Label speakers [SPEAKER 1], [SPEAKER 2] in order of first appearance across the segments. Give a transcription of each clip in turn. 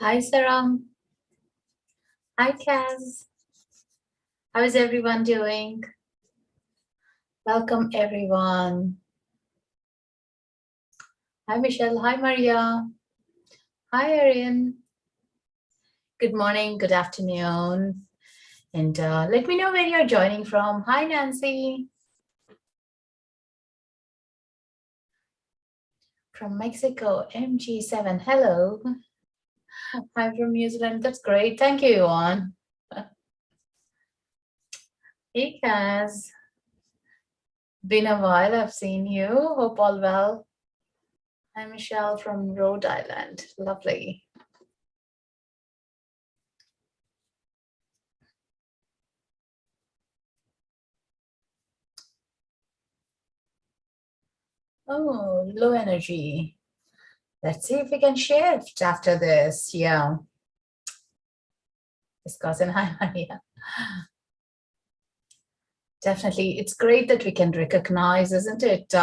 [SPEAKER 1] Hi, Saram. Hi, Kaz. How is everyone doing? Welcome, everyone. Hi, Michelle. Hi, Maria. Hi, Arian. Good morning, good afternoon. And let me know where you're joining from. Hi, Nancy. From Mexico, MG7. Hello. I'm from New Zealand. That's great. Thank you, Yuan. Hey, Kaz. Been a while. I've seen you. Hope all well. I'm Michelle from Rhode Island. Lovely. Oh, low energy. Let's see if we can shift after this. Yeah. Discuss and hi, Maria. Definitely. It's great that we can recognize, isn't it?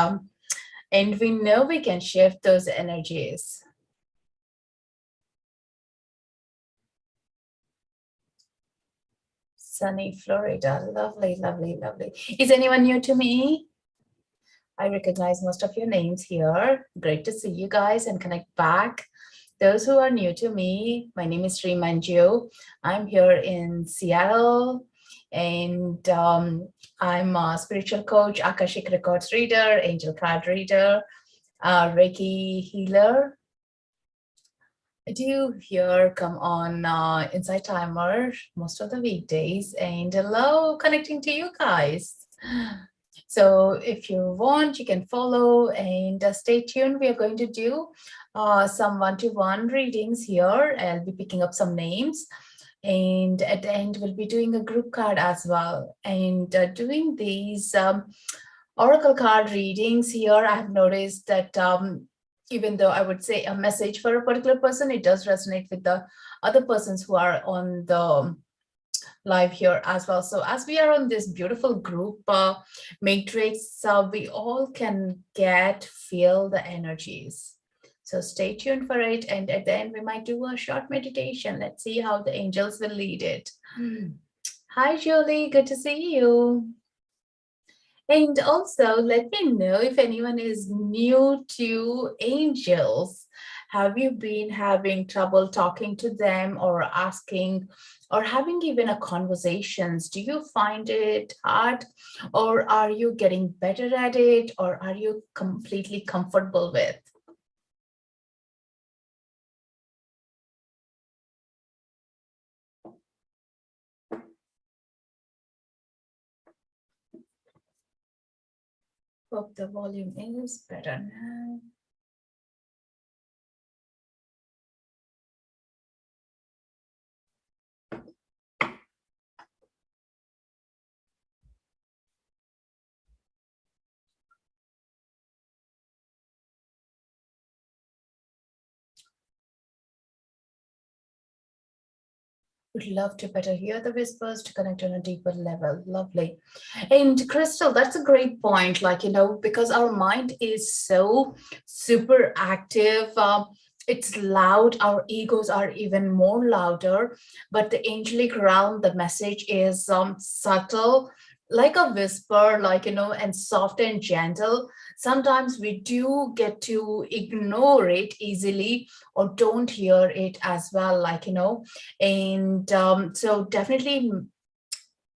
[SPEAKER 1] And we know we can shift those energies. Sunny Florida. Lovely, lovely, lovely. Is anyone new to me? I recognize most of your names here. Great to see you guys and connect back. Those who are new to me, my name is Srimanju. I'm here in Seattle, and I'm a spiritual coach, Akashic Records reader, angel card reader, Reiki healer. I do here come on Insighttimer most of the weekdays, and love connecting to you guys. So if you want, you can follow and stay tuned. We are going to do some one-to-one readings here. I'll be picking up some names. And at the end, we'll be doing a group card as well. And doing these oracle card readings here, I have noticed that even though I would say a message for a particular person, it does resonate with the other persons who are on the live here as well. So as we are on this beautiful group matrix, we all can feel the energies. So stay tuned for it. And at the end, we might do a short meditation. Let's see how the angels will lead it. Hi, Julie. Good to see you. And also, let me know if anyone is new to angels. Have you been having trouble talking to them or asking or having even a conversations? Do you find it hard, or are you getting better at it, or are you completely comfortable with? Hope the volume is better now. Would love to better hear the whispers to connect on a deeper level. Lovely. And Crystal, that's a great point. Like, because our mind is so super active, it's loud. Our egos are even more louder. But the angelic realm, the message is subtle, like a whisper, and soft and gentle. Sometimes we do get to ignore it easily or don't hear it as well, and so definitely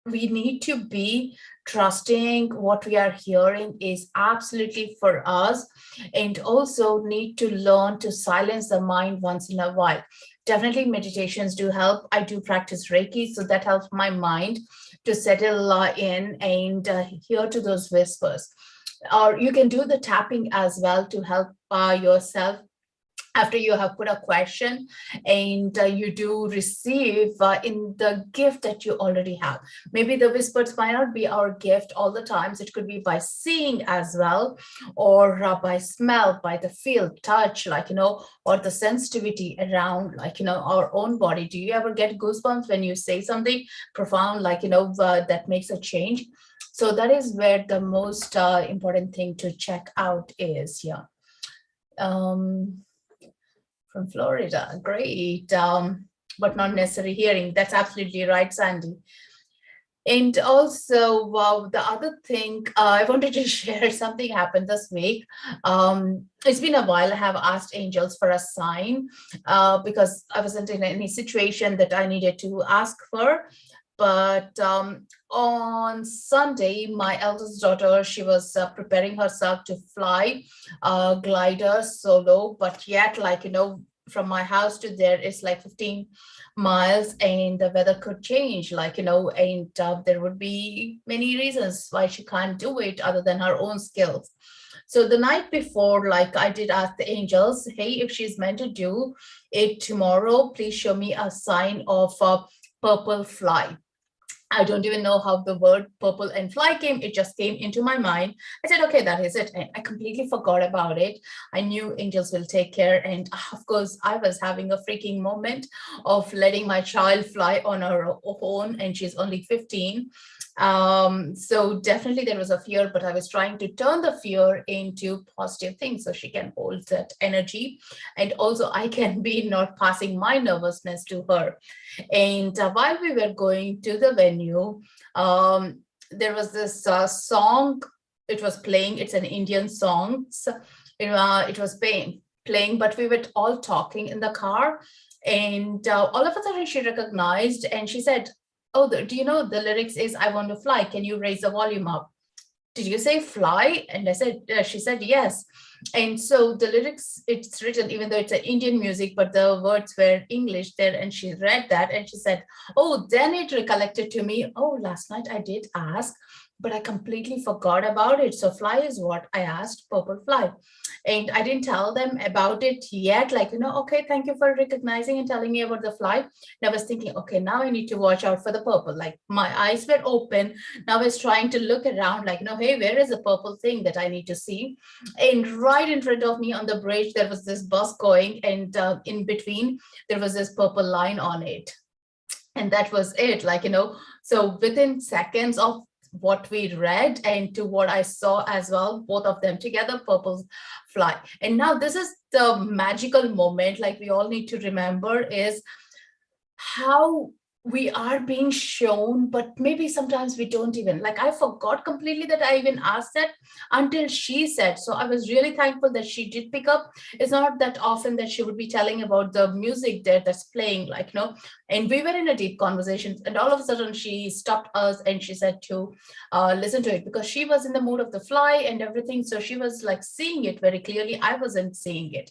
[SPEAKER 1] we need to be trusting what we are hearing is absolutely for us, and also need to learn to silence the mind once in a while. Definitely meditations do help. I do practice Reiki, so that helps my mind to settle in and hear to those whispers. Or you can do the tapping as well to help yourself after you have put a question, and you do receive in the gift that you already have. Maybe the whispers might not be our gift all the times. It could be by seeing as well, or by smell, by the feel, touch, or the sensitivity around, our own body. Do you ever get goosebumps when you say something profound, that makes a change? So that is where the most important thing to check out is. From Florida. Great. But not necessarily hearing. That's absolutely right, Sandy. And also, wow, the other thing I wanted to share, something happened this week. It's been a while. I have asked angels for a sign because I wasn't in any situation that I needed to ask for. But on Sunday, my eldest daughter, she was preparing herself to fly glider solo, but yet, like, from my house to there is like 15 miles, and the weather could change, like, and there would be many reasons why she can't do it other than her own skills. So the night before, like, I did ask the angels, hey, if she's meant to do it tomorrow, please show me a sign of a purple fly. I don't even know how the word purple and fly came. It just came into my mind. I said, okay, that is it. And I completely forgot about it. I knew angels will take care. And of course, I was having a freaking moment of letting my child fly on her own, and she's only 15. So definitely there was a fear, but I was trying to turn the fear into positive things so she can hold that energy. And also I can be not passing my nervousness to her. And while we were going to the venue, there was this song, it was playing, it's an Indian song. So, it was playing, but we were all talking in the car. And all of a sudden she recognized and she said, oh, do you know the lyrics is I want to fly. Can you raise the volume up? Did you say fly? And I said, she said, yes. And so the lyrics, it's written, even though it's an Indian music, but the words were English there. And she read that and she said, oh, then it recollected to me, oh, last night I did ask, but I completely forgot about it. So fly is what I asked, purple fly. And I didn't tell them about it yet. Like, okay, thank you for recognizing and telling me about the fly. And I was thinking, okay, now I need to watch out for the purple. Like my eyes were open. Now I was trying to look around like, hey, where is the purple thing that I need to see? And right in front of me on the bridge, there was this bus going, and in between, there was this purple line on it. And that was it, like, so within seconds of what we read and to what I saw as well, both of them together, purple fly. And now this is the magical moment, like we all need to remember, is how we are being shown, but maybe sometimes we don't even, like, I forgot completely that I even asked that until she said. So I was really thankful that she did pick up. It's not that often that she would be telling about the music there that's playing, like, and we were in a deep conversation, and all of a sudden she stopped us and she said to listen to it, because she was in the mood of the fly and everything. So she was like seeing it very clearly. I wasn't seeing it.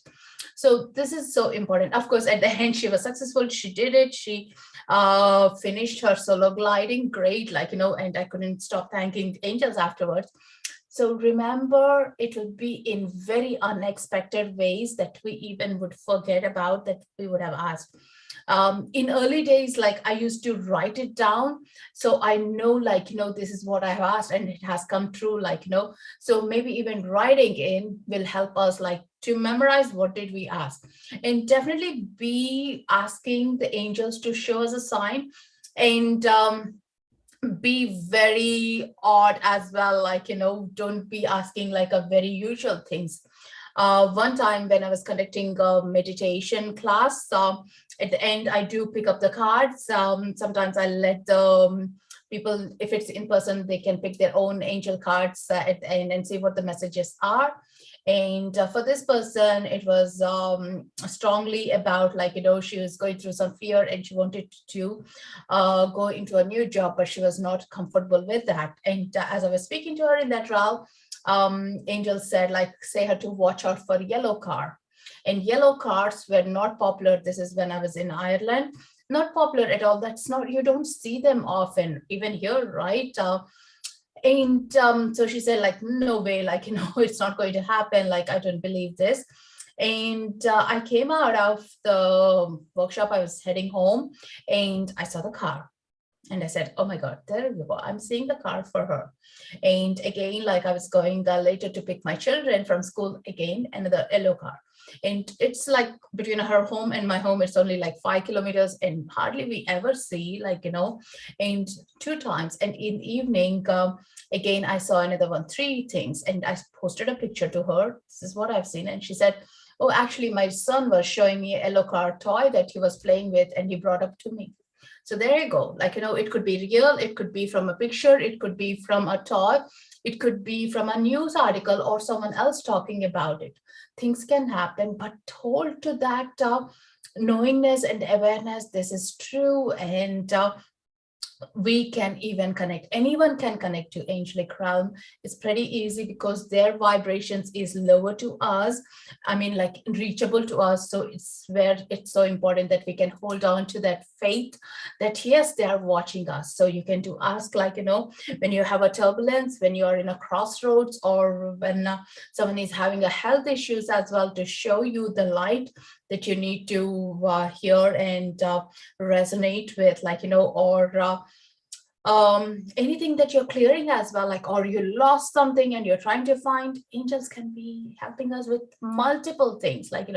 [SPEAKER 1] So this is so important. Of course, at the end, she was successful. She did it. She finished her solo gliding. Great, like, and I couldn't stop thanking angels afterwards. So remember, it would be in very unexpected ways that we even would forget about, that we would have asked. In early days, like, I used to write it down. So I know, like, this is what I have asked and it has come true, like, so maybe even writing in will help us, like, to memorize what did we ask. And definitely be asking the angels to show us a sign, and be very odd as well, like, don't be asking like a very usual things. One time when I was conducting a meditation class, at the end, I do pick up the cards. Sometimes I let the people, if it's in person, they can pick their own angel cards at the end and see what the messages are. And for this person, it was strongly about, like, she was going through some fear and she wanted to go into a new job, but she was not comfortable with that. And as I was speaking to her in that role, angel said, like, say her to watch out for yellow car. And yellow cars were not popular. This is when I was in Ireland. Not popular at all. That's not, you don't see them often, even here, right? And so she said, like, no way, like, it's not going to happen. Like, I don't believe this. And I came out of the workshop. I was heading home and I saw the car. And I said, oh my God, there you go. I'm seeing the car for her. And again, like, I was going later to pick my children from school, again, another yellow car. And it's like between her home and my home, it's only like 5 kilometers, and hardly we ever see, like, and 2 times. And in the evening, again, I saw another one, 3 things. And I posted a picture to her. This is what I've seen. And she said, Oh, actually, my son was showing me a yellow car toy that he was playing with, and he brought up to me. So there you go. Like, it could be real, it could be from a picture, it could be from a toy, it could be from a news article or someone else talking about it. Things can happen, but hold to that knowingness and awareness, this is true. And we can even connect, anyone can connect to angelic realm. It's pretty easy because their vibrations is lower to us, I mean, like reachable to us. So it's where it's so important that we can hold on to that faith that yes, they are watching us. So you can do ask, like, when you have a turbulence, when you are in a crossroads, or when someone is having a health issues as well, to show you the light that you need to hear and resonate with, like, or anything that you're clearing as well, like, or you lost something and you're trying to find, angels can be helping us with multiple things, like,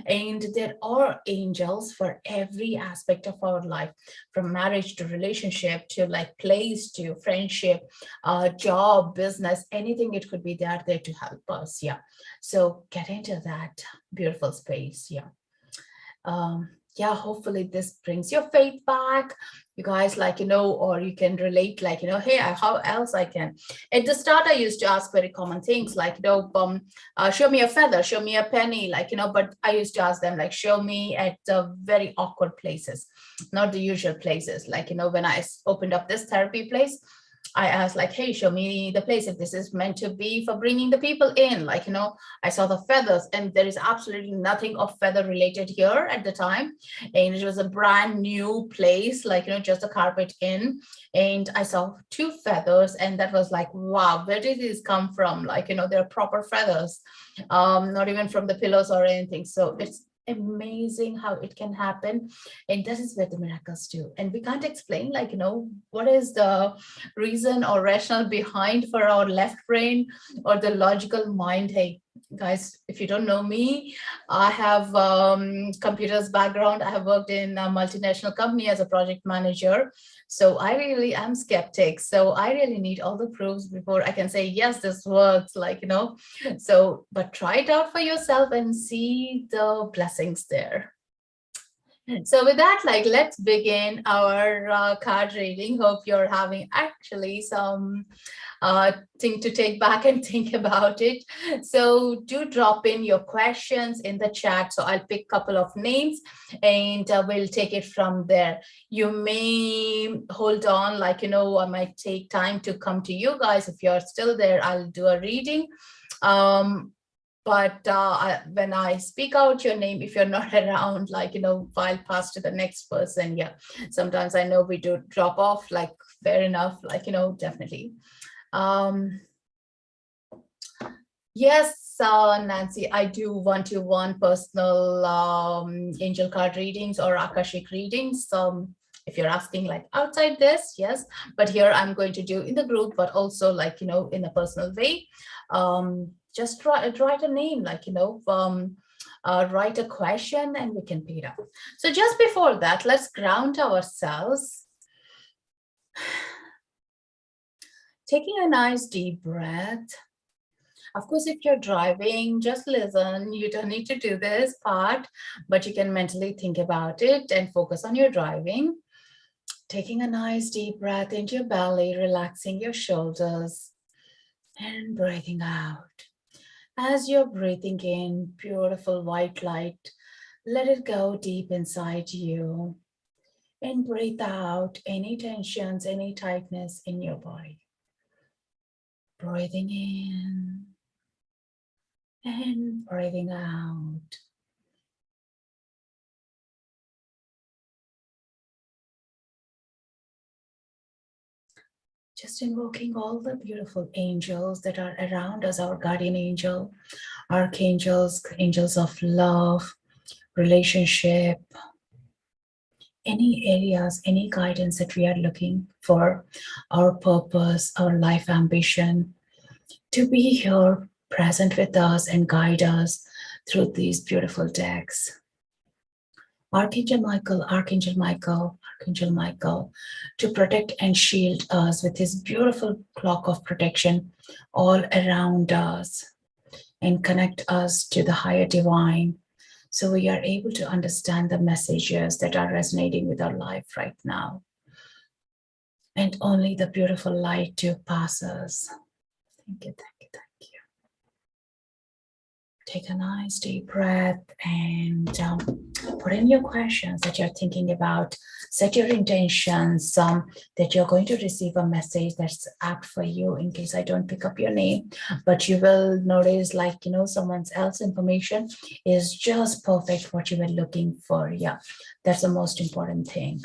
[SPEAKER 1] and there are angels for every aspect of our life, from marriage to relationship to like place to friendship, job, business, anything. It could be there to help us. Yeah. So get into that beautiful space. Yeah. Yeah, hopefully this brings your faith back, you guys, like, or you can relate, like, hey, how else I can. At the start, I used to ask very common things, like, show me a feather, show me a penny, like, but I used to ask them, like, show me at the very awkward places, not the usual places. Like, when I opened up this therapy place, I asked, like, hey, show me the place if this is meant to be for bringing the people in. Like, I saw the feathers, and there is absolutely nothing of feather related here at the time. And it was a brand new place, like, just a carpet in. And I saw two feathers, and that was like, wow, where did these come from? Like, they're proper feathers, not even from the pillows or anything. So it's amazing how it can happen, and this is where the miracles do. And we can't explain, like, what is the reason or rationale behind for our left brain or the logical mind. Hey guys, if you don't know me, I have computers background. I have worked in a multinational company as a project manager, so I really am skeptic. So I really need all the proofs before I can say yes, this works, like, so, but try it out for yourself and see the blessings there. So with that, like, let's begin our card reading. Hope you're having actually some thing to take back and think about it. So do drop in your questions in the chat. So I'll pick a couple of names and we'll take it from there. You may hold on, like, I might take time to come to you guys. If you're still there, I'll do a reading. But when I speak out your name, if you're not around, like, I'll pass to the next person. Yeah, sometimes I know we do drop off, like, fair enough, like, definitely. Yes, Nancy, I do one-to-one personal angel card readings or Akashic readings. If you're asking, like, outside this, yes, but here I'm going to do in the group, but also, like, in a personal way. Just write a name, like, write a question and we can pick it up. So just before that, let's ground ourselves. Taking a nice deep breath. Of course, if you're driving, just listen. You don't need to do this part, but you can mentally think about it and focus on your driving. Taking a nice deep breath into your belly, relaxing your shoulders and breathing out. As you're breathing in beautiful white light, let it go deep inside you and breathe out any tensions, any tightness in your body. Breathing in and breathing out. Just invoking all the beautiful angels that are around us, our guardian angel, archangels, angels of love, relationship, any areas, any guidance that we are looking for, our purpose, our life ambition, to be here present with us and guide us through these beautiful decks. Archangel Michael, Archangel Michael, Archangel Michael, to protect and shield us with his beautiful cloak of protection all around us. and connect us to the higher divine, so we are able to understand the messages that are resonating with our life right now. And only the beautiful light to pass us. Thank you, thank you, thank you. Take a nice deep breath and put in your questions that you're thinking about. Set your intentions that you're going to receive a message that's apt for you, in case I don't pick up your name. But you will notice, like, someone else's information is just perfect what you were looking for. Yeah, that's the most important thing.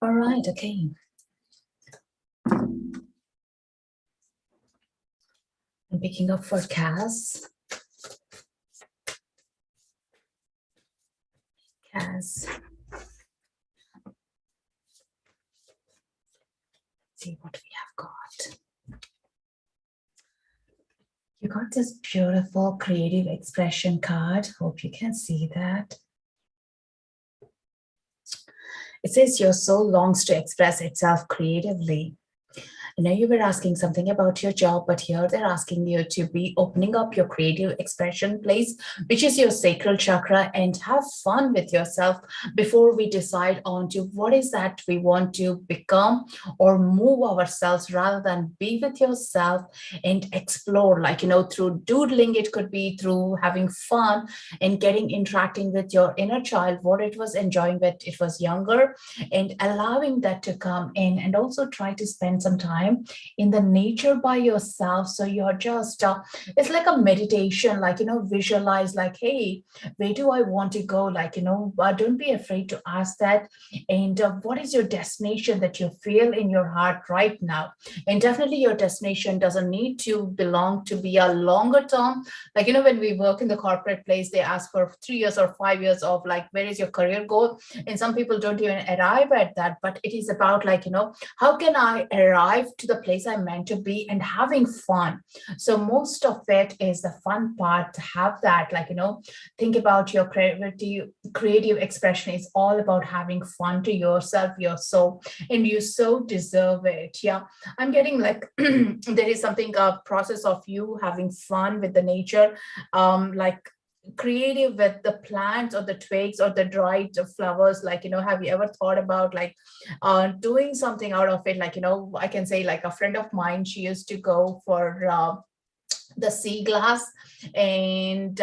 [SPEAKER 1] All right, okay. I'm picking up for Cass. Cass. Let's see what we have got. You got this beautiful creative expression card. Hope you can see that. It says your soul longs to express itself creatively. You were asking something about your job, but here they're asking you to be opening up your creative expression place, which is your sacral chakra, and have fun with yourself before we decide on to what is that we want to become or move ourselves, rather than be with yourself and explore, like, through doodling. It could be through having fun and interacting with your inner child, what it was enjoying when it was younger, and allowing that to come in, and also try to spend some time in the nature by yourself. So you're just it's like a meditation, like, visualize, like, hey, where do I want to go, like, don't be afraid to ask that. And what is your destination that you feel in your heart right now? And definitely your destination doesn't need to belong to be a longer term, like, when we work in the corporate place, they ask for 3 years or 5 years of, like, where is your career goal, and some people don't even arrive at that. But it is about, like, how can I arrive to the place I'm meant to be, and having fun. So most of it is the fun part, to have that, like, think about your creative expression is all about having fun to yourself, your soul, and you so deserve it. Yeah, I'm getting like there is something, a process of you having fun with the nature, like creative with the plants or the twigs or the dried flowers, like, have you ever thought about, like, doing something out of it, like, I can say, like, a friend of mine, she used to go for the sea glass, and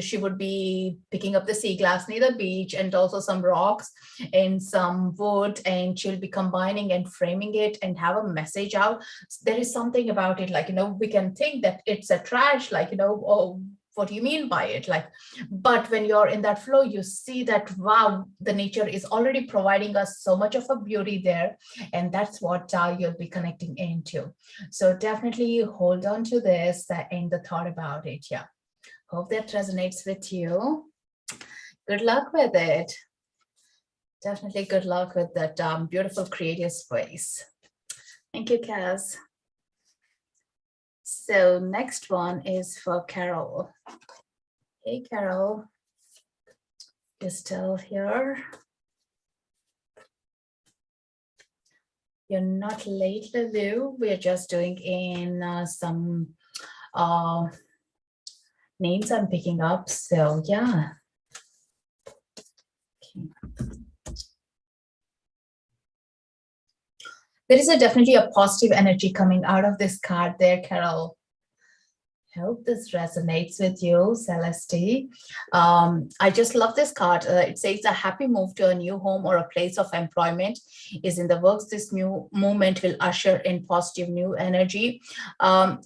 [SPEAKER 1] she would be picking up the sea glass near the beach, and also some rocks and some wood, and she'll be combining and framing it and have a message out. There is something about it, like, we can think that it's a trash, like, oh, what do you mean by it, like, but when you're in that flow, you see that, wow, the nature is already providing us so much of a beauty there, and that's what you'll be connecting into. So definitely hold on to this and the thought about it. Yeah, hope that resonates with you. Good luck with it. Definitely good luck with that beautiful creative space. Thank you, Kaz. So next one is for Carol. Hey, Carol, you're still here? You're not late, Lulu. We're just doing in some names I'm picking up. So yeah. Okay. There is definitely a positive energy coming out of this card there, Carol. Hope this resonates with you, Celeste. I just love this card. It says a happy move to a new home or a place of employment is in the works. This new movement will usher in positive new energy.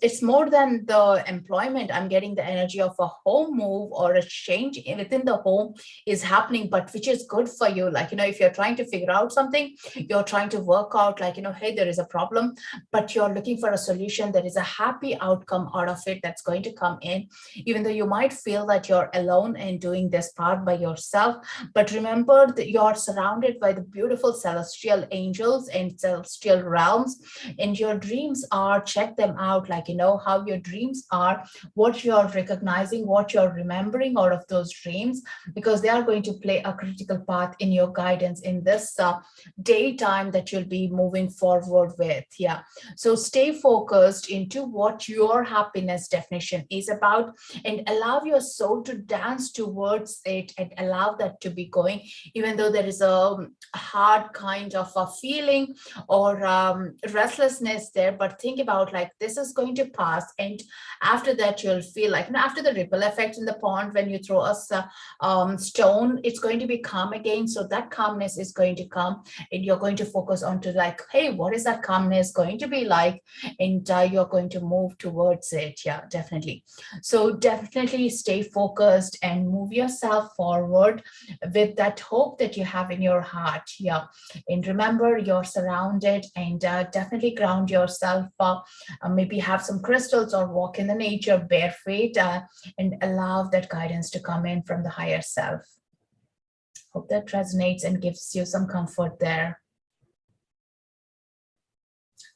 [SPEAKER 1] It's more than the employment. I'm getting the energy of a home move or a change within the home is happening, but which is good for you. Like, if you're trying to figure out something, you're trying to work out, like, hey, there is a problem, but you're looking for a solution. There is a happy outcome out of it that's going to come in, even though you might feel that you're alone in doing this part by yourself. But remember that you're surrounded by the beautiful celestial angels and celestial realms, and your dreams are, check them out, like, how your dreams are, what you're recognizing, what you're remembering out of those dreams, because they are going to play a critical part in your guidance in this daytime that you'll be moving forward with. Yeah. So stay focused into what your happiness definition is about, and allow your soul to dance towards it, and allow that to be going, even though there is a hard kind of a feeling or restlessness there. But think about, like, this is going to pass, and after that you'll feel like, after the ripple effect in the pond, when you throw a stone, it's going to be calm again. So that calmness is going to come, and you're going to focus on to, like, hey, what is that calmness going to be like, and you're going to move towards it. Yeah, definitely. So definitely stay focused and move yourself forward with that hope that you have in your heart. Yeah. And remember, you're surrounded, and definitely ground yourself. Maybe have some crystals or walk in the nature bare feet, and allow that guidance to come in from the higher self. Hope that resonates and gives you some comfort there.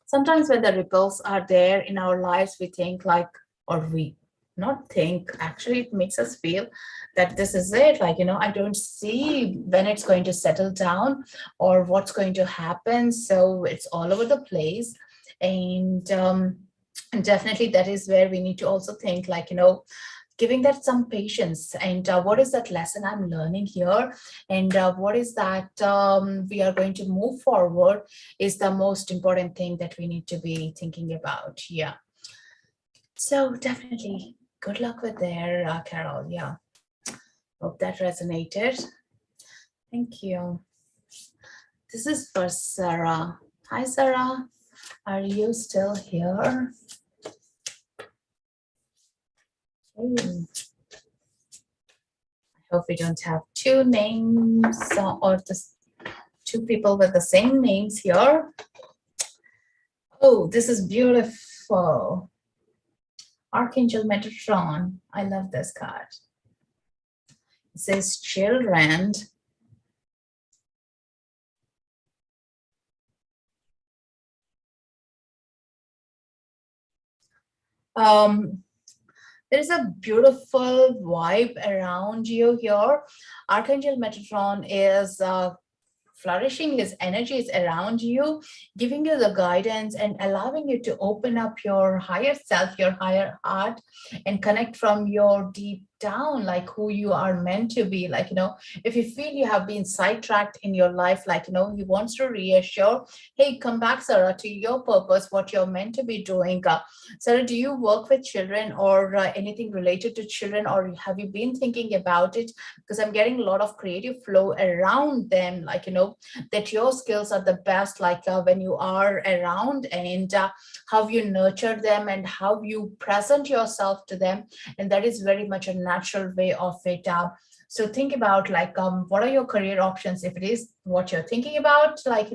[SPEAKER 1] Sometimes when the ripples are there in our lives, we think like, or we not think, actually it makes us feel that this is it. Like, I don't see when it's going to settle down or what's going to happen. So it's all over the place. And definitely that is where we need to also think, like, giving that some patience, and what is that lesson I'm learning here, and what is that we are going to move forward is the most important thing that we need to be thinking about. Yeah. So definitely good luck with there, Carol. Yeah. Hope that resonated. Thank you. This is for Sarah. Hi, Sarah. Are you still here? I hope we don't have two names or just two people with the same names here. Oh, this is beautiful. Archangel Metatron. I love this card. It says children. There is a beautiful vibe around you here. Archangel Metatron is flourishing. His energy is around you, giving you the guidance and allowing you to open up your higher self, your higher heart, and connect from your deep down, like who you are meant to be. Like, if you feel you have been sidetracked in your life, like, he wants to reassure, hey, come back, Sarah, to your purpose, what you're meant to be doing. Sarah, do you work with children or anything related to children, or have you been thinking about it? Because I'm getting a lot of creative flow around them, like, that your skills are the best, like when you are around, and how you nurture them and how you present yourself to them. And that is very much a natural way of it. So think about, like, what are your career options, if it is what you're thinking about, like,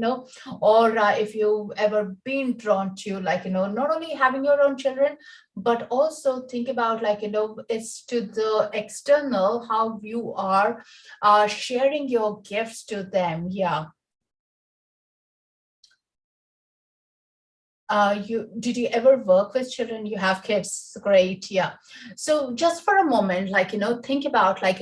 [SPEAKER 1] or if you've ever been drawn to, like, not only having your own children, but also think about, like, it's to the external, how you are sharing your gifts to them. Yeah. Did you ever work with children? You have kids? Great. Yeah. So just for a moment, like, think about, like,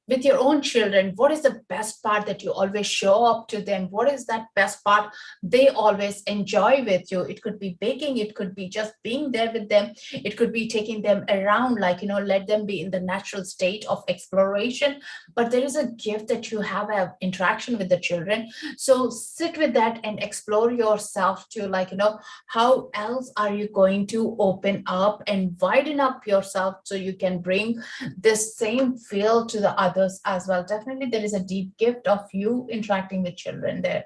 [SPEAKER 1] with your own children, what is the best part that you always show up to them? What is that best part they always enjoy with you? It could be baking, it could be just being there with them, it could be taking them around, like, let them be in the natural state of exploration. But there is a gift that you have an interaction with the children. So sit with that and explore yourself to, like, how else are you going to open up and widen up yourself so you can bring this same feel to the others as well. Definitely there is a deep gift of you interacting with children there.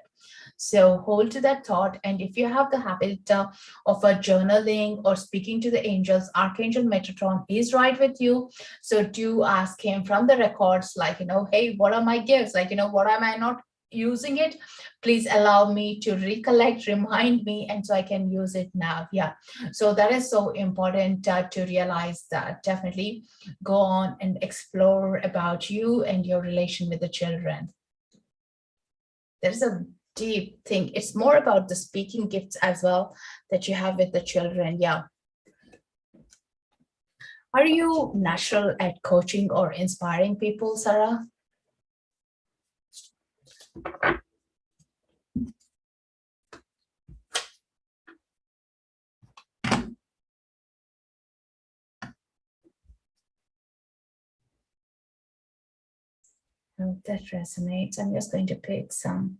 [SPEAKER 1] So hold to that thought. And if you have the habit of journaling or speaking to the angels, Archangel Metatron is right with you. So do ask him from the records, like, hey, what are my gifts? Like, what am I not using it? Please allow me to recollect, remind me, and so I can use it now. Yeah. So that is so important to realize that. Definitely go on and explore about you and your relation with the children. There's a deep thing. It's more about the speaking gifts as well that you have with the children. Yeah. Are you natural at coaching or inspiring people, Sarah? Oh, that resonates. I'm just going to pick some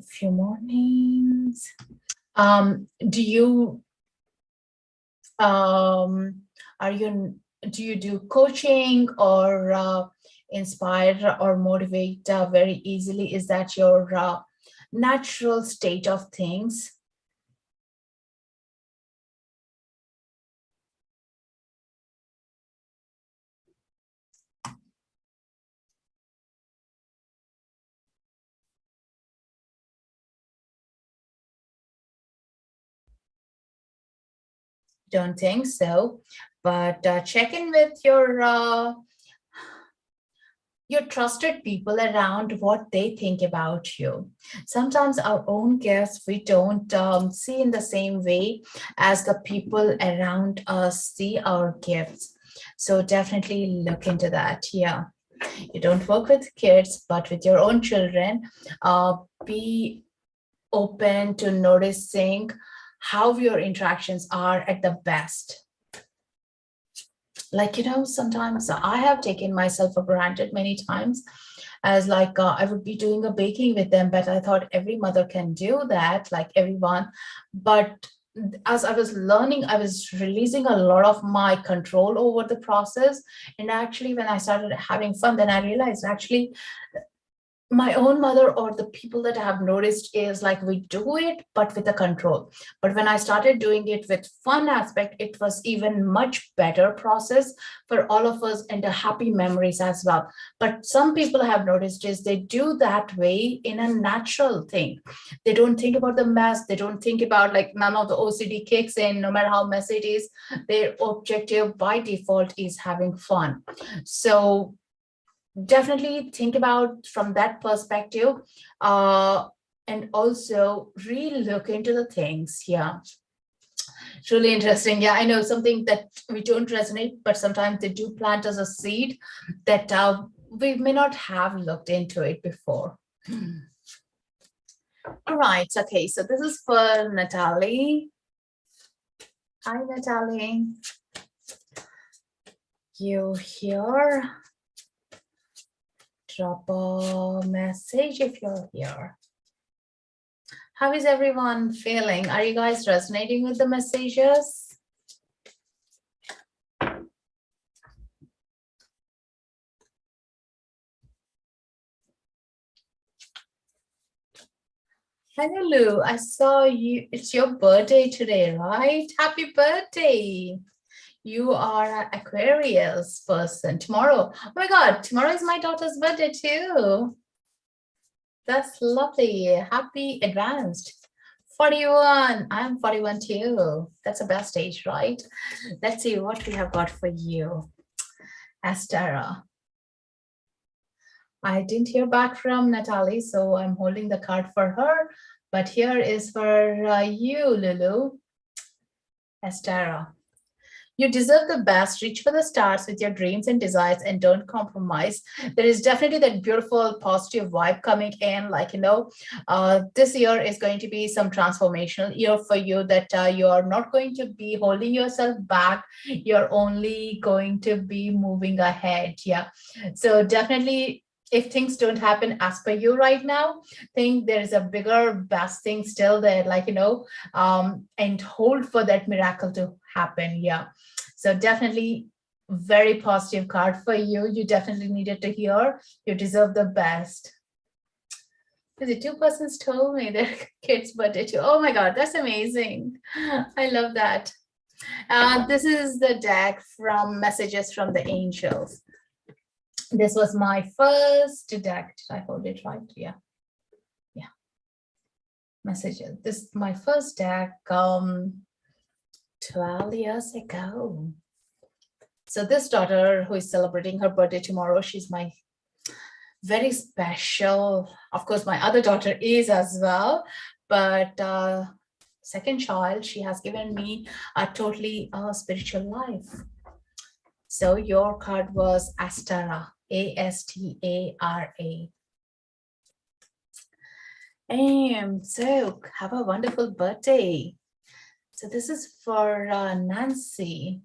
[SPEAKER 1] few more names. Do you do coaching or inspire or motivate very easily? Is that your natural state of things? Don't think so, but check in with your trusted people around, what they think about you. Sometimes our own gifts we don't see in the same way as the people around us see our gifts. So definitely look into that. Yeah. You don't work with kids, but with your own children, be open to noticing how your interactions are at the best. Like, sometimes I have taken myself for granted many times, as like I would be doing a baking with them, but I thought every mother can do that, like everyone. But as I was learning, I was releasing a lot of my control over the process. And actually, when I started having fun, then I realized actually my own mother or the people that I have noticed is like we do it, but with a control. But when I started doing it with fun aspect, it was even much better process for all of us and the happy memories as well. But some people I have noticed is they do that way in a natural thing. They don't think about the mess. They don't think about, like, none of the OCD kicks in, no matter how messy it is. Their objective by default is having fun. So definitely think about from that perspective, and also really look into the things. Yeah, it's really interesting. Yeah, I know something that we don't resonate, but sometimes they do plant as a seed that we may not have looked into it before. All right, okay, so this is for Natalie. Hi, Natalie. You here? Drop a message if you're here. How is everyone feeling? Are you guys resonating with the messages? Hello, Lou. I saw you. It's your birthday today, right? Happy birthday. You are an Aquarius person. Tomorrow. Oh my God, tomorrow is my daughter's birthday too. That's lovely. Happy advanced. 41. I'm 41 too. That's the best age, right? Let's see what we have got for you, Astara. I didn't hear back from Natalie, so I'm holding the card for her. But here is for you, Lulu. Astara. You deserve the best. Reach for the stars with your dreams and desires and don't compromise. There is definitely that beautiful positive vibe coming in. Like, this year is going to be some transformational year for you, that you are not going to be holding yourself back. You're only going to be moving ahead. Yeah. So definitely, if things don't happen as per you right now, think there is a bigger, best thing still there, like, and hold for that miracle to happen. Yeah. So definitely very positive card for you. You definitely needed to hear. You deserve the best. The two persons told me their kid's birthday too. Oh my God, that's amazing. I love that. This is the deck from Messages from the Angels. This was my first deck. Did I hold it right? Yeah. Yeah. Messages. This is my first deck 12 years ago. So this daughter who is celebrating her birthday tomorrow, she's my very special. Of course, my other daughter is as well, but second child, she has given me a totally spiritual life. So your card was Astara, A-S-T-A-R-A. And so have a wonderful birthday. So this is for Nancy.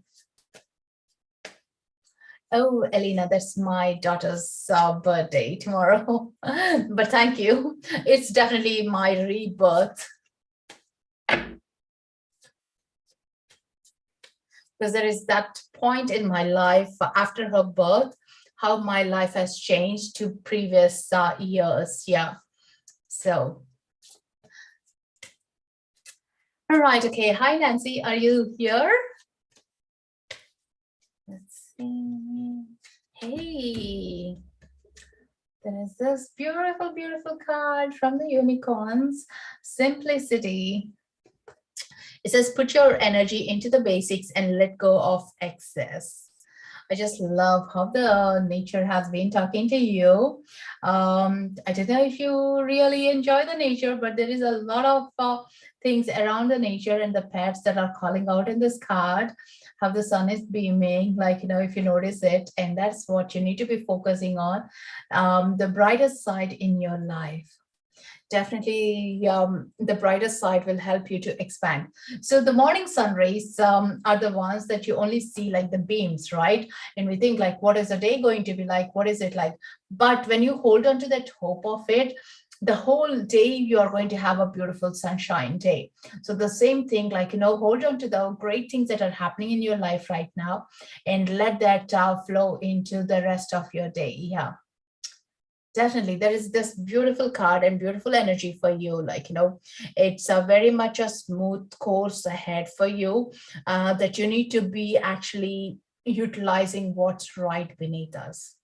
[SPEAKER 1] Oh, Elena, that's my daughter's birthday tomorrow. But thank you. It's definitely my rebirth. Because there is that point in my life after her birth, how my life has changed to previous years. Yeah. So. All right. Okay. Hi, Nancy. Are you here? Let's see. Hey. There's this beautiful, beautiful card from the unicorns. Simplicity. It says, put your energy into the basics and let go of excess. I just love how the nature has been talking to you. I don't know if you really enjoy the nature, but there is a lot of things around the nature and the pets that are calling out in this card. How the sun is beaming, like, if you notice it, and that's what you need to be focusing on. The brightest side in your life. Definitely the brighter side will help you to expand. So the morning sun rays are the ones that you only see like the beams, right? And we think like, what is the day going to be like? What is it like? But when you hold on to that hope of it, the whole day you are going to have a beautiful sunshine day. So the same thing, like, hold on to the great things that are happening in your life right now and let that flow into the rest of your day. Yeah. Definitely, there is this beautiful card and beautiful energy for you. Like, it's a very much a smooth course ahead for you that you need to be actually utilizing what's right beneath us.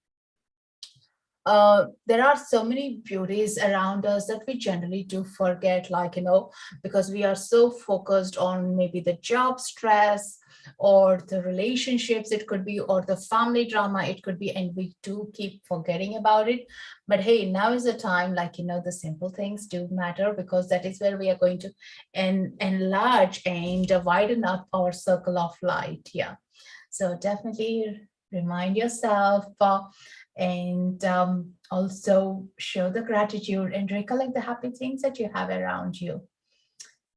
[SPEAKER 1] There are so many beauties around us that we generally do forget, like, because we are so focused on maybe the job stress or the relationships, it could be, or the family drama, it could be, and we do keep forgetting about it. But hey, now is the time, like, the simple things do matter, because that is where we are going to enlarge and widen up our circle of light. Yeah. So definitely remind yourself and also show the gratitude and recollect the happy things that you have around you.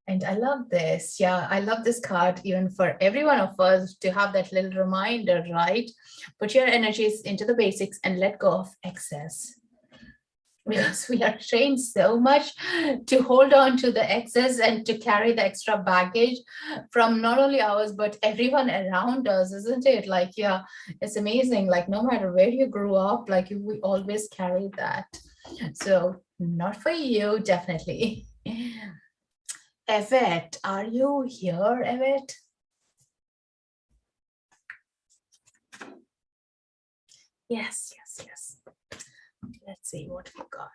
[SPEAKER 1] And I love this. Yeah, I love this card, even for every one of us to have that little reminder, right? Put your energies into the basics and let go of excess. Because we are trained so much to hold on to the excess and to carry the extra baggage from not only ours, but everyone around us, isn't it? Like, yeah, it's amazing. Like, no matter where you grew up, like, we always carry that. So not for you, definitely. Yvette, are you here, Yvette? Yes, yes, yes. Let's see what we got.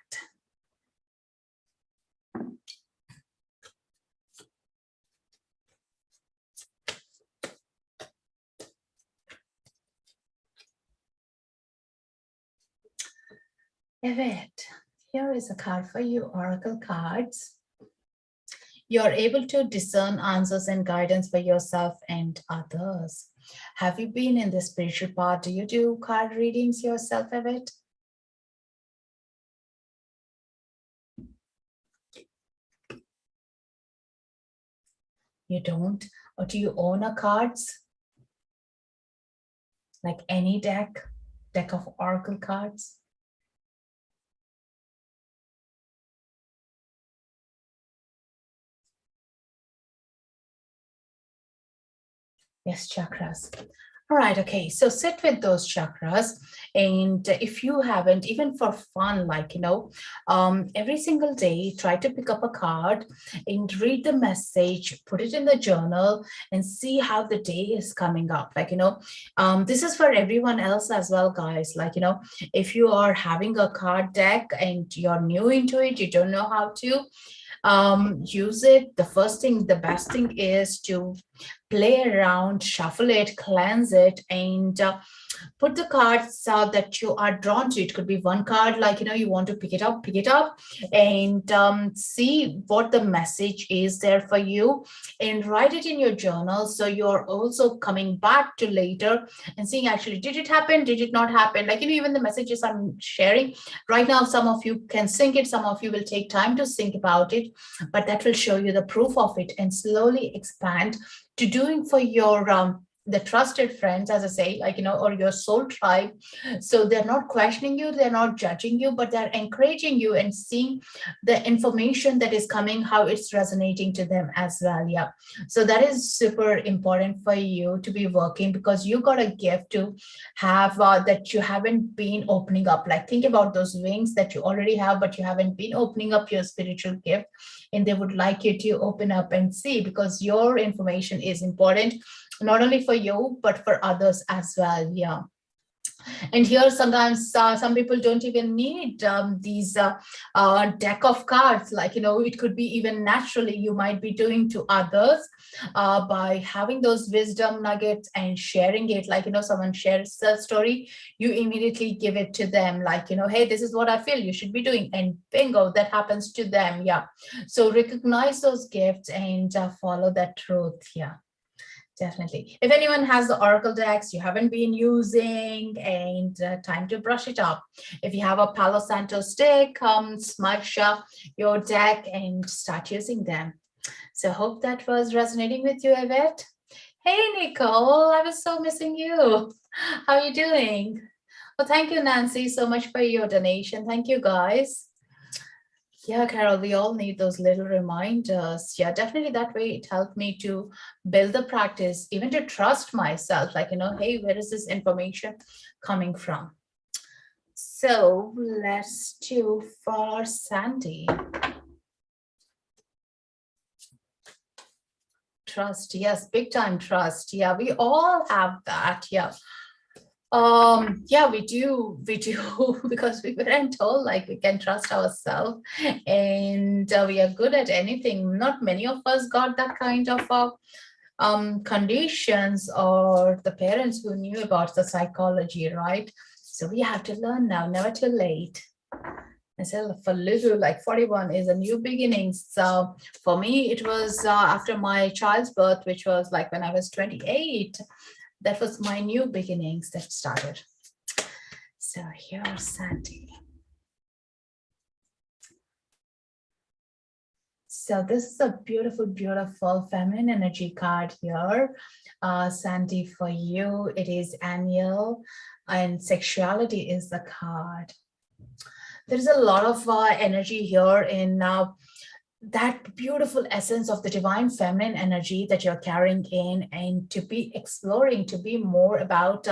[SPEAKER 1] Yvette, here is a card for you, Oracle cards. You're able to discern answers and guidance for yourself and others. Have you been in the spiritual part? Do you do card readings yourself, Evette? You don't? Or do you own a cards? Like any deck of oracle cards? Yes, chakras. All right, okay, so sit with those chakras, and if you haven't, even for fun, like, every single day, try to pick up a card and read the message, put it in the journal, and see how the day is coming up. Like, this is for everyone else as well, guys. Like, if you are having a card deck and you're new into it, you don't know how to use it. The best thing is to play around, shuffle it, cleanse it, and put the cards that you are drawn to. It could be one card, like, you want to pick it up, and see what the message is there for you, and write it in your journal. So you're also coming back to later and seeing, actually, did it happen? Did it not happen? Like, even the messages I'm sharing right now, some of you can sync it, some of you will take time to think about it, but that will show you the proof of it and slowly expand to doing for your the trusted friends, as I say, like, or your soul tribe. So they're not questioning you, they're not judging you, but they're encouraging you and seeing the information that is coming, how it's resonating to them as well. Yeah. So that is super important for you to be working, because you got a gift to have that you haven't been opening up. Like, think about those wings that you already have, but you haven't been opening up your spiritual gift, and they would like you to open up and see, because your information is important, not only for you, but for others as well. Yeah. And here, sometimes some people don't even need these deck of cards. Like, it could be even naturally you might be doing to others by having those wisdom nuggets and sharing it. Like, someone shares a story, you immediately give it to them. Like, hey, this is what I feel you should be doing. And bingo, that happens to them. Yeah. So recognize those gifts and follow that truth. Yeah. Definitely. If anyone has the Oracle decks you haven't been using, and time to brush it up. If you have a Palo Santo stick, smudge your deck and start using them. So hope that was resonating with you, Yvette. Hey, Nicole, I was so missing you. How are you doing? Well, thank you, Nancy, so much for your donation. Thank you, guys. Yeah, Carol, we all need those little reminders. Yeah, definitely that way it helped me to build the practice, even to trust myself, like, hey, where is this information coming from? So let's do for Sandy. Trust, yes, big time trust. Yeah, we all have that. Yeah. Yeah, we do because we weren't told like we can trust ourselves, and we are good at anything. Not many of us got that kind of conditions, or the parents who knew about the psychology, right? So we have to learn now, never too late. And so for Lulu, like 41 is a new beginning. So for me, it was after my child's birth, which was like when I was 28. That was my new beginnings that started. So here's Sandy. So this is a beautiful, beautiful feminine energy card here. Sandy, for you, it is annual, and sexuality is the card. There's a lot of energy here in that beautiful essence of the divine feminine energy that you're carrying in, and to be exploring, to be more about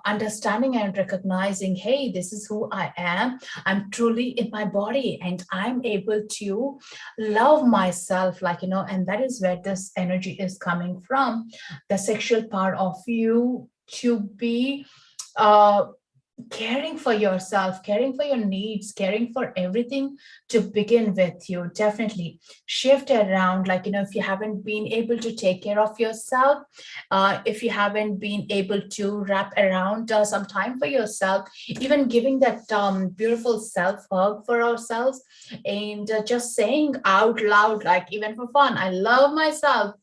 [SPEAKER 1] understanding and recognizing, hey, this is who I am. I'm truly in my body, and I'm able to love myself, like, and that is where this energy is coming from, the sexual part of you, to be caring for yourself, caring for your needs, caring for everything to begin with. You definitely shift around, like, if you haven't been able to take care of yourself, if you haven't been able to wrap around some time for yourself, even giving that beautiful self hug for ourselves, and just saying out loud, like, even for fun, I love myself,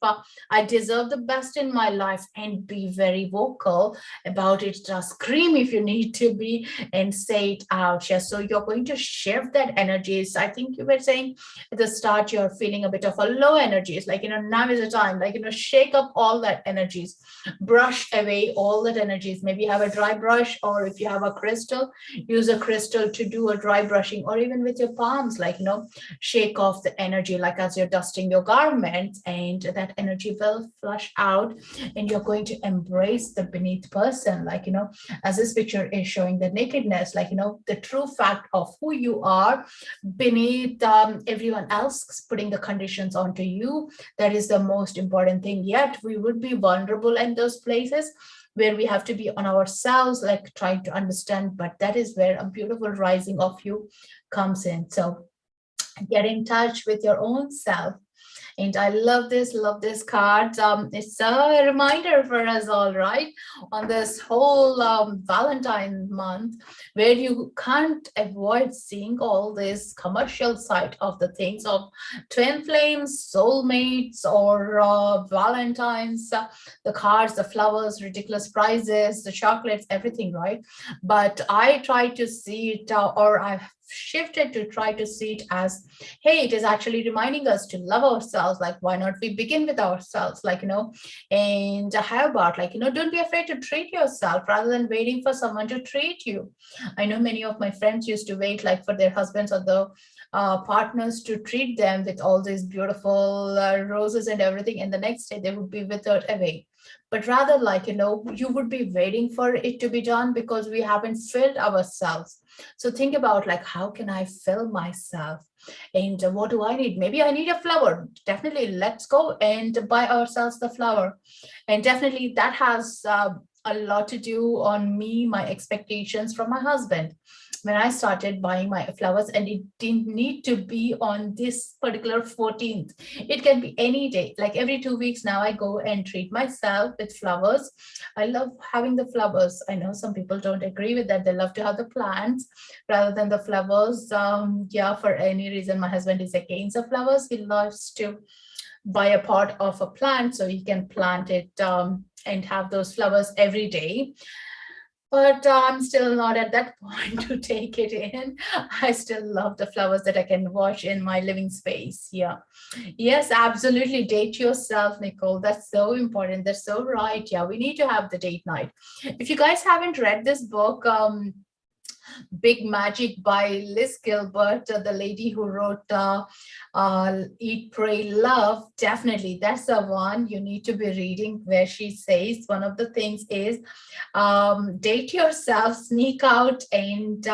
[SPEAKER 1] I deserve the best in my life, and be very vocal about it. Just scream if you need to be, and say it out. Yeah, so you're going to shift that energies. I think you were saying at the start you're feeling a bit of a low energies, like, now is the time, like, shake up all that energies, brush away all that energies. Maybe have a dry brush, or if you have a crystal, use a crystal to do a dry brushing, or even with your palms, like, shake off the energy, like as you're dusting your garments, and that energy will flush out, and you're going to embrace the beneath person, like, as this picture is showing, the nakedness, like, the true fact of who you are beneath everyone else putting the conditions onto you. That is the most important thing. Yet we would be vulnerable in those places where we have to be on ourselves, like trying to understand, but that is where a beautiful rising of you comes in. So get in touch with your own self. And I love this card. It's a reminder for us all, right? On this whole Valentine month, where you can't avoid seeing all this commercial side of the things of twin flames, soulmates, or Valentines, the cards, the flowers, ridiculous prizes, the chocolates, everything, right? But I try to see it, or I've shifted to try to see it as, hey, it is actually reminding us to love ourselves. Like, why not we begin with ourselves, like, and how about, like, don't be afraid to treat yourself rather than waiting for someone to treat you. I know many of my friends used to wait, like, for their husbands or the partners to treat them with all these beautiful roses and everything, and the next day they would be withered away. But rather, like, you would be waiting for it to be done because we haven't filled ourselves. So think about, like, how can I fill myself? And what do I need? Maybe I need a flower. Definitely, let's go and buy ourselves the flower. And definitely that has a lot to do on me, my expectations from my husband. When I started buying my flowers, and it didn't need to be on this particular 14th. It can be any day. Like every 2 weeks now, I go and treat myself with flowers. I love having the flowers. I know some people don't agree with that. They love to have the plants rather than the flowers. Yeah, for any reason, my husband is against the flowers. He loves to buy a pot of a plant so he can plant it and have those flowers every day. But I'm still not at that point to take it in. I still love the flowers that I can watch in my living space. Yeah. Yes, absolutely. Date yourself, Nicole. That's so important. That's so right. Yeah, we need to have the date night. If you guys haven't read this book, Big Magic by Liz Gilbert, the lady who wrote Eat, Pray, Love. Definitely, that's the one you need to be reading, where she says one of the things is date yourself, sneak out, and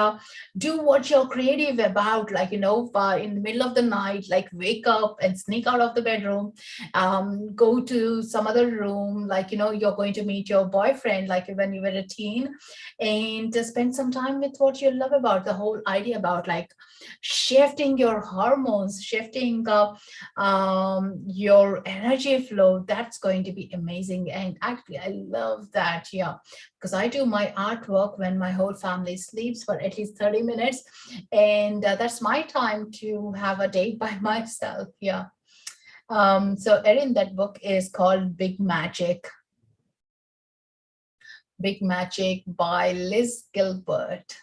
[SPEAKER 1] do what you're creative about. Like, in the middle of the night, like wake up and sneak out of the bedroom, go to some other room, like, you're going to meet your boyfriend, like when you were a teen, and to spend some time with what you love about the whole idea about, like, shifting your hormones, shifting your energy flow. That's going to be amazing. And actually, I love that. Yeah, because I do my artwork when my whole family sleeps for at least 30 minutes. And that's my time to have a date by myself. Yeah. So Erin, that book is called Big Magic. Big Magic by Liz Gilbert.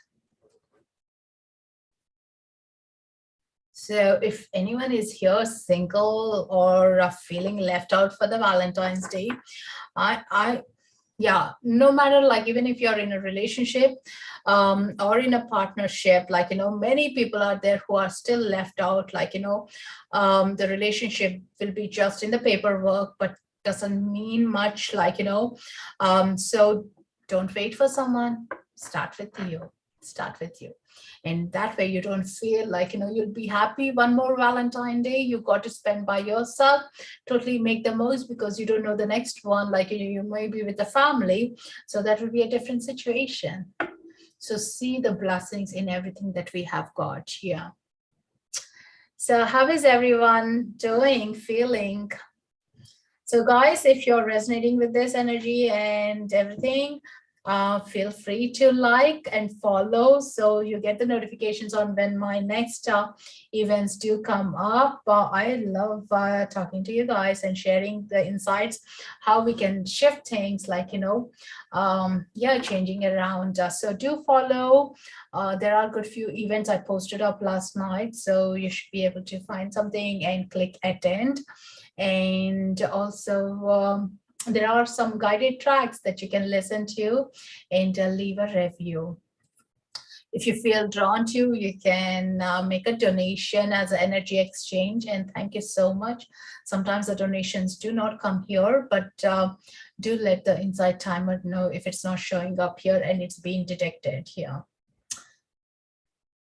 [SPEAKER 1] So if anyone is here single or feeling left out for the Valentine's Day, yeah, no matter, like, even if you're in a relationship or in a partnership, like, many people are there who are still left out, like, the relationship will be just in the paperwork, but doesn't mean much, like, so don't wait for someone. Start with you. Start with you. And that way you don't feel like, you'll be happy one more Valentine Day you got to spend by yourself. Totally make the most, because you don't know the next one, like, you may be with the family. So that would be a different situation. So see the blessings in everything that we have got here. So how is everyone doing, feeling? So guys, if you're resonating with this energy and everything, feel free to like and follow so you get the notifications on when my next events do come up. I love talking to you guys and sharing the insights, how we can shift things, like, yeah, changing around. So do follow. There are a good few events I posted up last night, so you should be able to find something and click attend. And also there are some guided tracks that you can listen to and leave a review. If you feel drawn to, you can make a donation as an energy exchange, and thank you so much. Sometimes the donations do not come here, but do let the Insight Timer know if it's not showing up here and it's being detected here.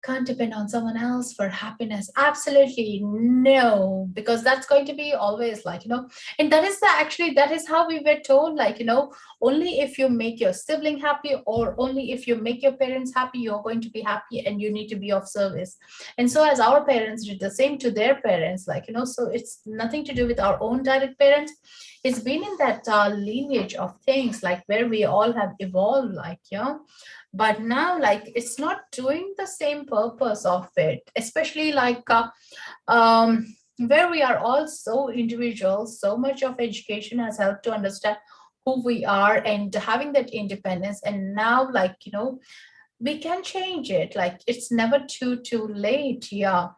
[SPEAKER 1] Can't depend on someone else for happiness. Absolutely no, because that's going to be always like, and that is that is how we were told, like, only if you make your sibling happy, or only if you make your parents happy, you're going to be happy and you need to be of service. And so as our parents did the same to their parents, like, so it's nothing to do with our own direct parents. It's been in that lineage of things, like where we all have evolved, like, but now, like, it's not doing the same purpose of it, especially like where we are all so individual. So much of education has helped to understand who we are and having that independence. And now, like, we can change it. Like, it's never too late. Yeah.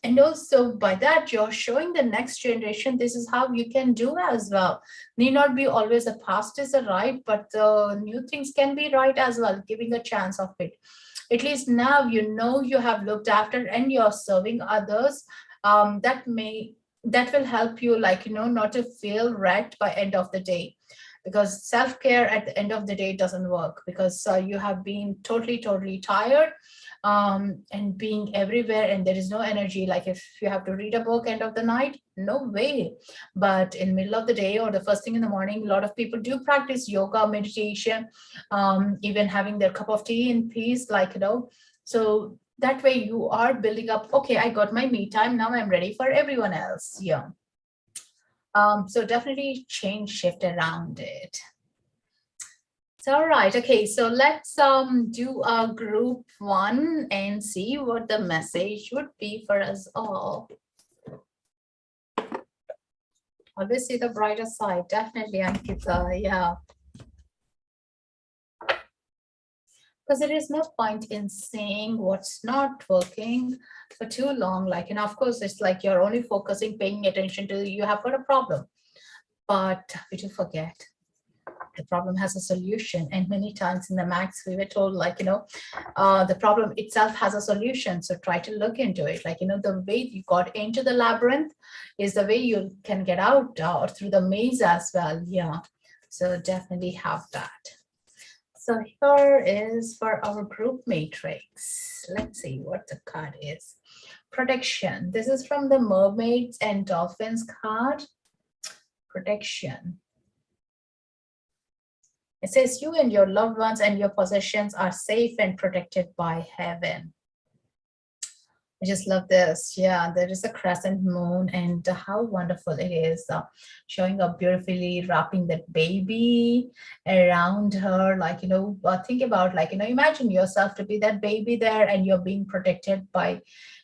[SPEAKER 1] And also by that, you're showing the next generation this is how you can do as well. Need not be always the past is the right, but the new things can be right as well, giving a chance of it. At least now you have looked after and you're serving others. That will help you, like, not to feel wrecked by end of the day, because self-care at the end of the day doesn't work, because you have been totally tired, and being everywhere, and there is no energy. Like, if you have to read a book end of the night, no way. But in middle of the day or the first thing in the morning, a lot of people do practice yoga, meditation, even having their cup of tea in peace, like, so that way you are building up, okay, I got my me time, now I'm ready for everyone else. Yeah. So definitely shift around it. So, all right, okay, so let's do a group one and see what the message would be for us all. Always see the brighter side, definitely, Ankita, yeah. Because there is no point in saying what's not working for too long. Like, of course, it's like you're only focusing, paying attention to you have got a problem. But we do forget the problem has a solution. And many times in the max, we were told, like, the problem itself has a solution. So try to look into it. Like, the way you got into the labyrinth is the way you can get out, or through the maze as well. Yeah. So definitely have that. So here is for our group matrix. Let's see what the card is. Protection. This is from the Mermaids and Dolphins card. Protection. It says you and your loved ones and your possessions are safe and protected by heaven. I just love this. Yeah, there is a crescent moon, and how wonderful it is, showing up beautifully, wrapping that baby around her. Like, think about, like, imagine yourself to be that baby there, and you're being protected by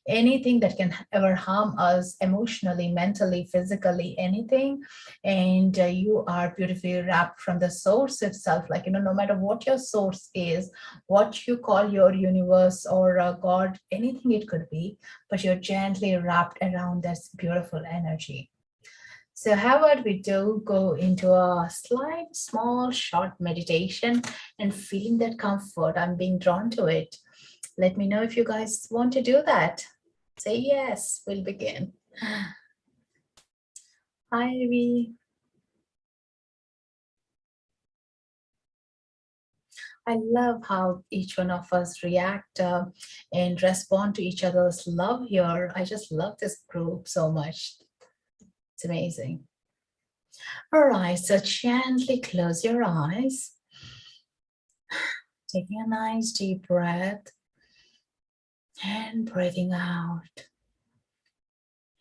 [SPEAKER 1] anything that can ever harm us emotionally, mentally, physically, anything. And you are beautifully wrapped from the source itself. Like, no matter what your source is, what you call your universe or God, anything it could be, but you're gently wrapped around this beautiful energy. So how about we do go into a slight, small, short meditation and feeling that comfort. I'm being drawn to it. Let me know if you guys want to do that. Say yes, we'll begin. Hi, Ivy. I love how each one of us react and respond to each other's love here. I just love this group so much. It's amazing. All right, so gently close your eyes. Taking a nice deep breath and breathing out.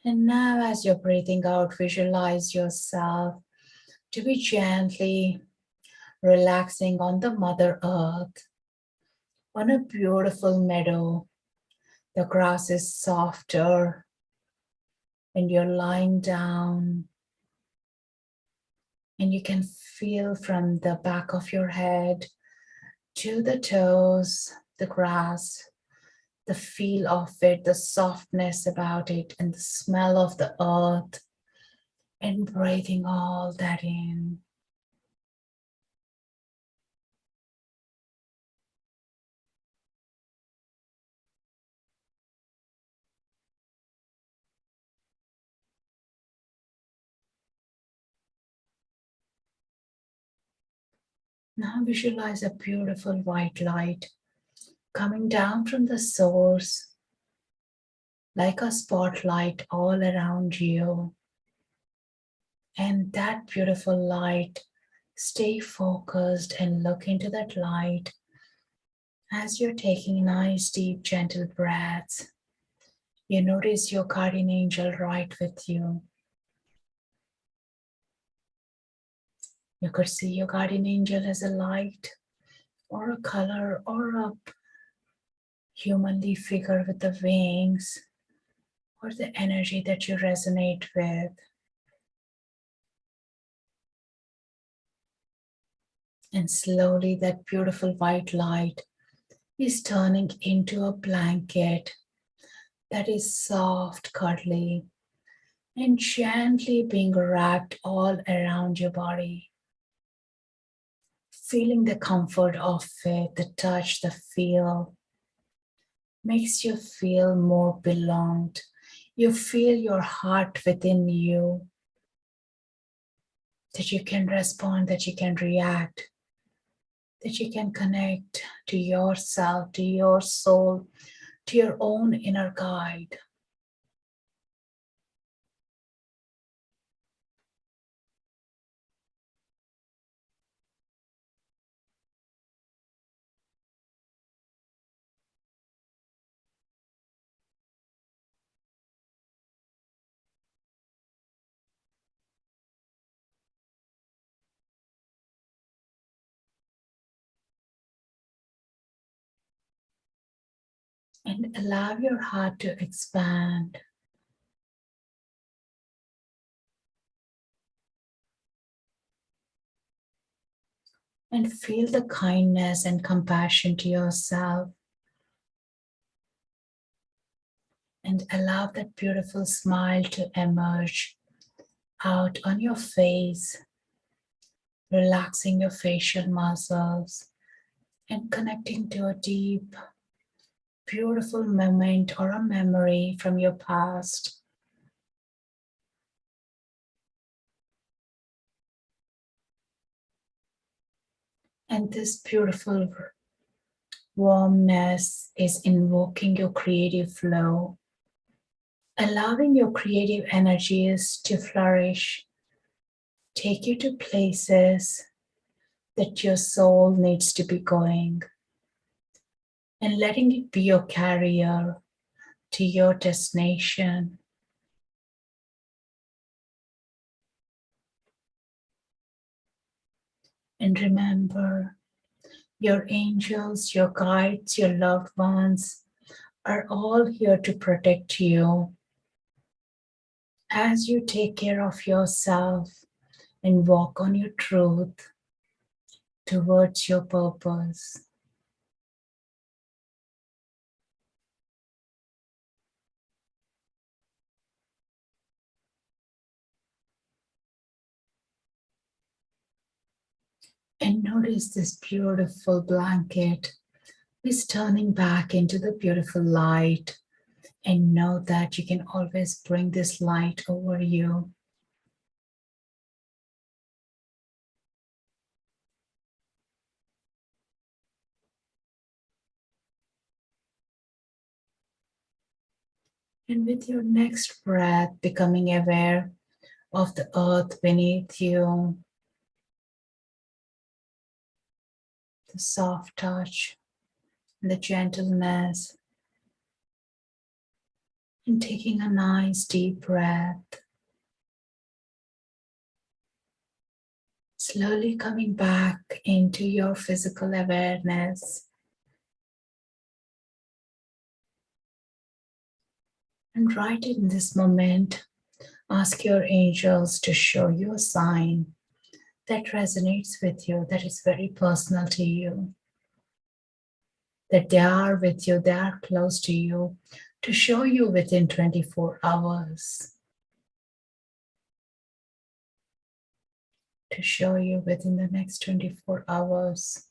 [SPEAKER 1] And now as you're breathing out, visualize yourself to be gently relaxing on the Mother Earth, on a beautiful meadow. The grass is softer and you're lying down, and you can feel from the back of your head to the toes, the grass, the feel of it, the softness about it, and the smell of the earth, and breathing all that in. Now visualize a beautiful white light coming down from the source like a spotlight all around you. And that beautiful light, stay focused and look into that light as you're taking nice, deep, gentle breaths. You notice your guardian angel right with you. You could see your guardian angel as a light or a color or a humanly figure with the wings or the energy that you resonate with. And slowly that beautiful white light is turning into a blanket that is soft, cuddly, and gently being wrapped all around your body. Feeling the comfort of it, the touch, the feel, makes you feel more belonged. You feel your heart within you, that you can respond, that you can react, that you can connect to yourself, to your soul, to your own inner guide. And allow your heart to expand. And feel the kindness and compassion to yourself. And allow that beautiful smile to emerge out on your face, relaxing your facial muscles and connecting to a deep, beautiful moment or a memory from your past. And this beautiful warmness is invoking your creative flow, allowing your creative energies to flourish, take you to places that your soul needs to be going, and letting it be your carrier to your destination. And remember, your angels, your guides, your loved ones are all here to protect you as you take care of yourself and walk on your truth towards your purpose. And notice this beautiful blanket is turning back into the beautiful light. And know that you can always bring this light over you. And with your next breath, becoming aware of the earth beneath you, the soft touch, the gentleness, and taking a nice deep breath. Slowly coming back into your physical awareness. And right in this moment, ask your angels to show you a sign that resonates with you, that is very personal to you, that they are with you, they are close to you, to show you within 24 hours, to show you within the next 24 hours.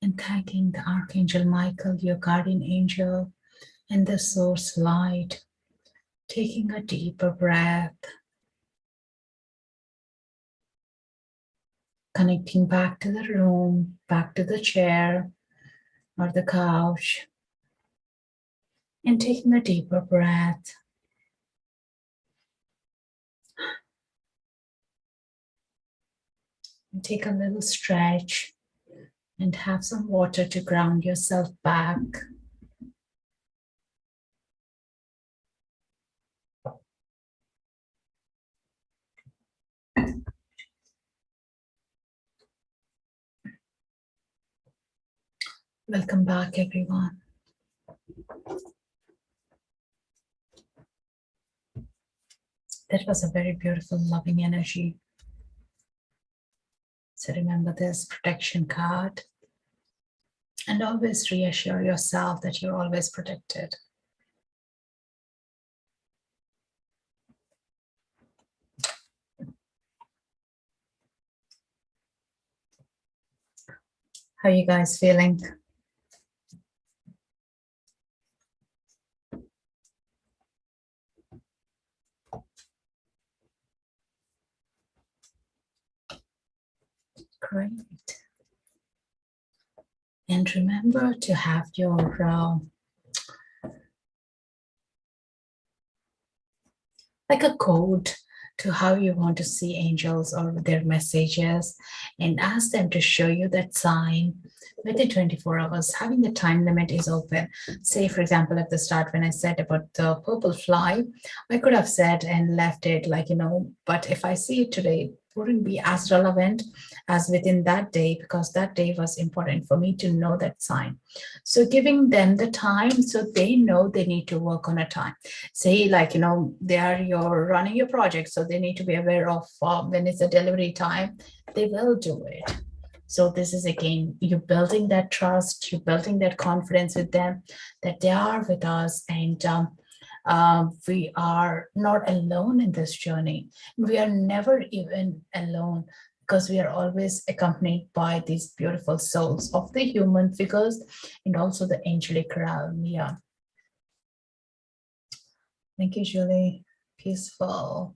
[SPEAKER 1] And thanking the Archangel Michael, your guardian angel, and the source light, taking a deeper breath, connecting back to the room, back to the chair or the couch, and taking a deeper breath. And take a little stretch and have some water to ground yourself back. Welcome back, everyone. That was a very beautiful, loving energy. So remember this protection card. And always reassure yourself that you're always protected. How are you guys feeling? Great. And remember to have your like a code to how you want to see angels or their messages, and ask them to show you that sign within 24 hours. Having the time limit is open. Say, for example, at the start when I said about the purple fly, I could have said and left it like, but if I see it today, wouldn't be as relevant as within that day, because that day was important for me to know that sign. So giving them the time so they know they need to work on a time. Say like, you're running your project, so they need to be aware of when it's a delivery time, they will do it. So this is again, you're building that trust, you're building that confidence with them, that they are with us, and we are not alone in this journey. We are never even alone, because we are always accompanied by these beautiful souls of the human figures and also the angelic realm. Yeah. Thank you, Julie. Peaceful,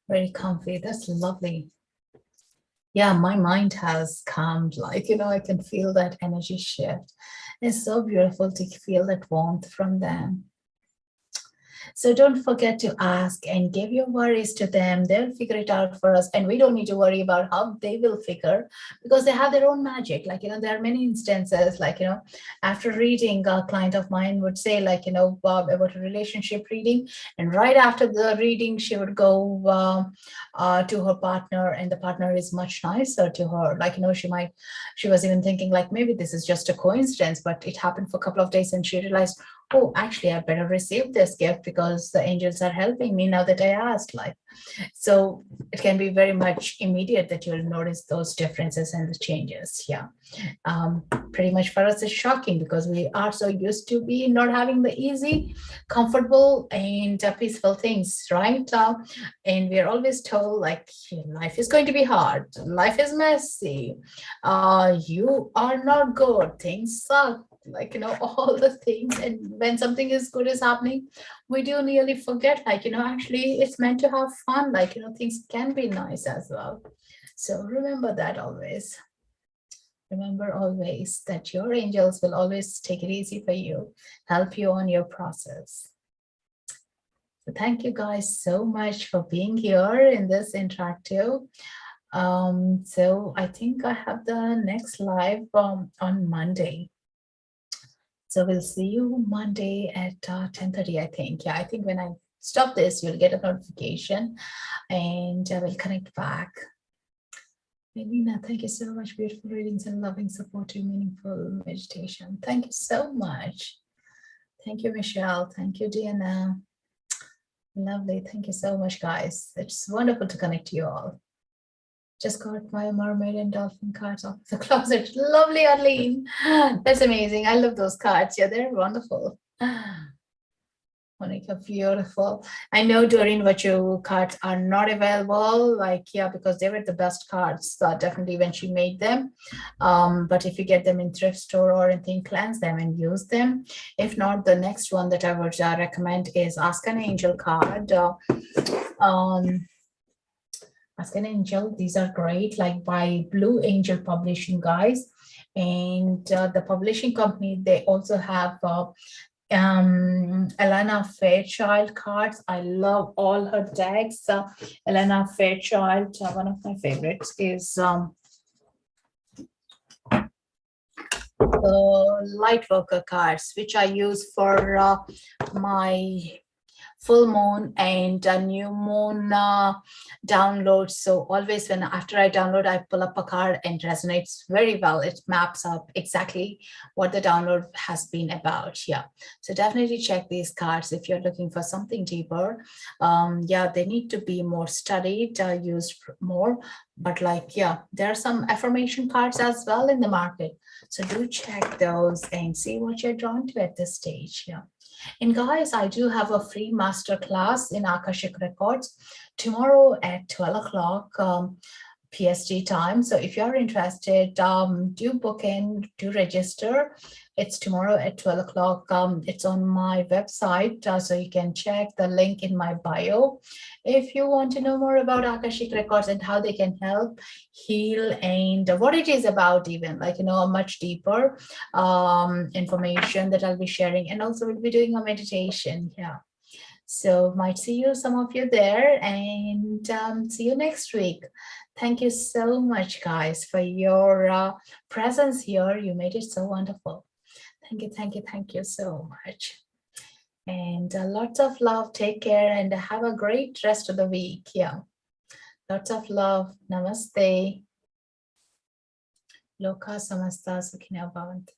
[SPEAKER 1] very comfy. That's lovely. Yeah, my mind has calmed, like, I can feel that energy shift. It's so beautiful to feel that warmth from them. So don't forget to ask and give your worries to them. They'll figure it out for us. And we don't need to worry about how they will figure, because they have their own magic. Like, there are many instances, like, after reading, a client of mine would say, like, Bob, about a relationship reading. And right after the reading, she would go to her partner, and the partner is much nicer to her. Like, she was even thinking like, maybe this is just a coincidence, but it happened for a couple of days and she realized, oh, actually, I better receive this gift because the angels are helping me now that I asked. Like, so it can be very much immediate that you'll notice those differences and the changes. Yeah. Pretty much for us, it's shocking because we are so used to be not having the easy, comfortable, and peaceful things, right? And we are always told like, life is going to be hard, life is messy, you are not good, things suck, like, all the things. And when something is good is happening, we do nearly forget, like, actually it's meant to have fun, like, things can be nice as well. So remember that always. Remember always that your angels will always take it easy for you, help you on your process. So thank you guys so much for being here in this interactive. So I think I have the next live on Monday. So we'll see you Monday at 10:30, I think. Yeah, I think when I stop this, you'll get a notification and we'll connect back. Nina, thank you so much. Beautiful readings and loving, supportive, meaningful meditation. Thank you so much. Thank you, Michelle. Thank you, Diana. Lovely. Thank you so much, guys. It's wonderful to connect to you all. Just got my mermaid and dolphin cards off the closet. Lovely, Arlene. That's amazing. I love those cards. Yeah, they're wonderful. Monica, beautiful. I know, Doreen, what your cards are not available, like, yeah, because they were the best cards, definitely when she made them. But if you get them in thrift store or anything, cleanse them and use them. If not, the next one that I would recommend is Ask an Angel card. Ask an Angel, these are great, like by Blue Angel Publishing, guys. And the publishing company, they also have Elena Fairchild cards. I love all her decks. Elena Fairchild, one of my favorites is the Lightworker cards, which I use for my full moon and new moon downloads. So always when after I download, I pull up a card and resonates very well. It maps up exactly what the download has been about. Yeah, so definitely check these cards if you're looking for something deeper. Yeah, they need to be more studied, used more, but like, yeah, there are some affirmation cards as well in the market, so do check those and see what you're drawn to at this stage. Yeah. And guys, I do have a free masterclass in Akashic Records tomorrow at 12 o'clock PST time. So if you're interested, do book in, do register. It's tomorrow at 12 o'clock. It's on my website, so you can check the link in my bio. If you want to know more about Akashic Records and how they can help heal and what it is about, even like, a much deeper information that I'll be sharing. And also we'll be doing a meditation. Yeah. So might see you, some of you there, and see you next week. Thank you so much, guys, for your presence here. You made it so wonderful. Thank you, thank you, thank you so much. And lots of love. Take care and have a great rest of the week. Yeah. Lots of love. Namaste. Loka samasta sukhina bhavantu.